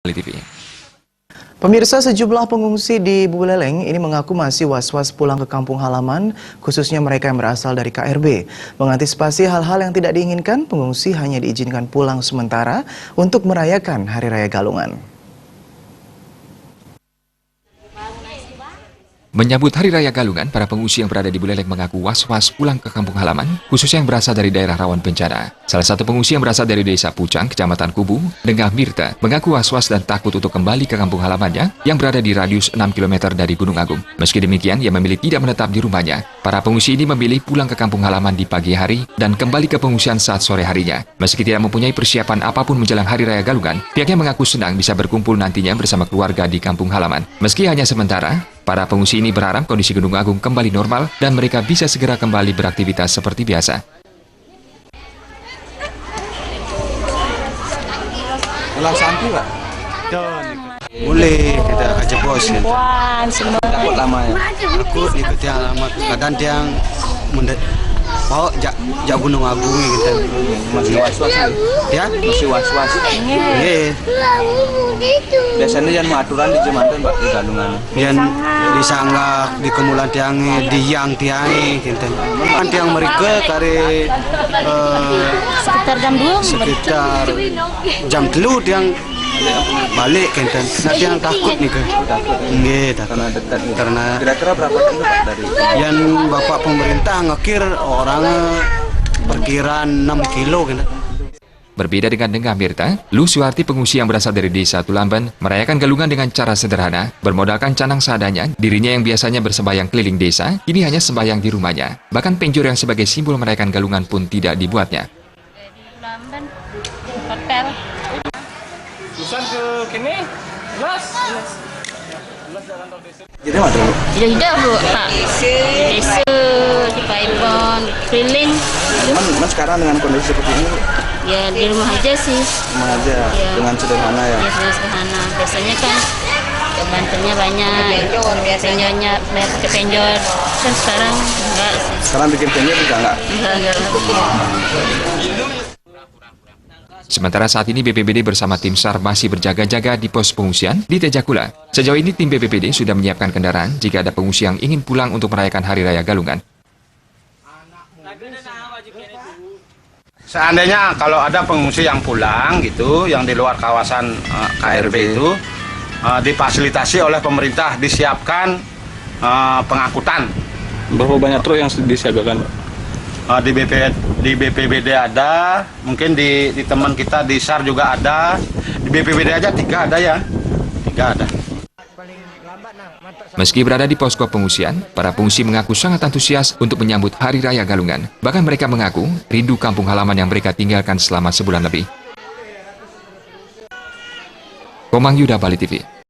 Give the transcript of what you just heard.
TV. Pemirsa, sejumlah pengungsi di Buleleng ini mengaku masih was-was pulang ke kampung halaman, khususnya mereka yang berasal dari KRB. Mengantisipasi hal-hal yang tidak diinginkan, pengungsi hanya diizinkan pulang sementara untuk merayakan Hari Raya Galungan. Menyambut Hari Raya Galungan, para pengungsi yang berada di Buleleng mengaku was-was pulang ke kampung halaman, khususnya yang berasal dari daerah rawan bencana. Salah satu pengungsi yang berasal dari Desa Pucang, Kecamatan Kubu, Dengah Mirta, mengaku was-was dan takut untuk kembali ke kampung halamannya yang berada di radius 6 km dari Gunung Agung. Meski demikian, ia memilih tidak menetap di rumahnya. Para pengungsi ini memilih pulang ke kampung halaman di pagi hari dan kembali ke pengungsian saat sore harinya. Meski tidak mempunyai persiapan apapun menjelang Hari Raya Galungan, pihaknya mengaku senang bisa berkumpul nantinya bersama keluarga di kampung halaman. Meski hanya sementara, para pengungsi ini berharap kondisi Gunung Agung kembali normal dan mereka bisa segera kembali beraktivitas seperti biasa. Ulang santu nggak? Boleh, kita ajak bos. Takut lama ya? Takut ikut yang alamat. Kadang yang bawa jak Gunung Agung gitu. Masih was-was Ya? Masih was-was. Iya. Biasanya yang aturan di Jematan Pak di Galungan. Yang disanggak di kemulan tiangi, di yang tiangi gitu. Nanti yang mereka kare Sekitar jam 2 sekitar jam 3 yang balik gitu. Nanti yang takut nih ke. Nggih, takut. Karena dekat nih. Karena Kira-kira berapa kan Pak dari yang Bapak pemerintah ngekir orang perkiraan 6 kilo gitu. Berbeda dengan Dengah Mirta, Lu Suharti pengungsi yang berasal dari Desa Tulamben merayakan Galungan dengan cara sederhana, bermodalkan canang seadanya. Dirinya yang biasanya bersembahyang keliling desa, kini hanya sembahyang di rumahnya. Bahkan penjor yang sebagai simbol merayakan Galungan pun tidak dibuatnya. Tulamben, hotel. Susan ke kini, jelas. jadi mana dulu? Tidak Bu, Pak. Desa, di Paibon, keliling. Cuman sekarang dengan kondisi seperti ini Ya di rumah aja sih. memang aja Ya. dengan sederhana ya. Ya sederhana. Biasanya kan bantunya banyak. Penjornya, pakai penjor. Kan sekarang enggak sih. Sekarang bikin penjor juga enggak? Enggak. Sementara saat ini BPBD bersama tim SAR masih berjaga-jaga di pos pengungsian di Tejakula. Sejauh ini tim BPBD sudah menyiapkan kendaraan jika ada pengungsi yang ingin pulang untuk merayakan Hari Raya Galungan. Seandainya kalau ada pengungsi yang pulang gitu, yang di luar kawasan KRB itu, difasilitasi oleh pemerintah, disiapkan pengangkutan. Berapa banyak truk yang disiagakan? Di BPBD ada, mungkin di teman kita di SAR juga ada, di BPBD aja 3 ada ya, 3 ada. Meski berada di posko pengungsian, para pengungsi mengaku sangat antusias untuk menyambut Hari Raya Galungan. Bahkan mereka mengaku rindu kampung halaman yang mereka tinggalkan selama sebulan lebih. Komang Yuda, Bali TV.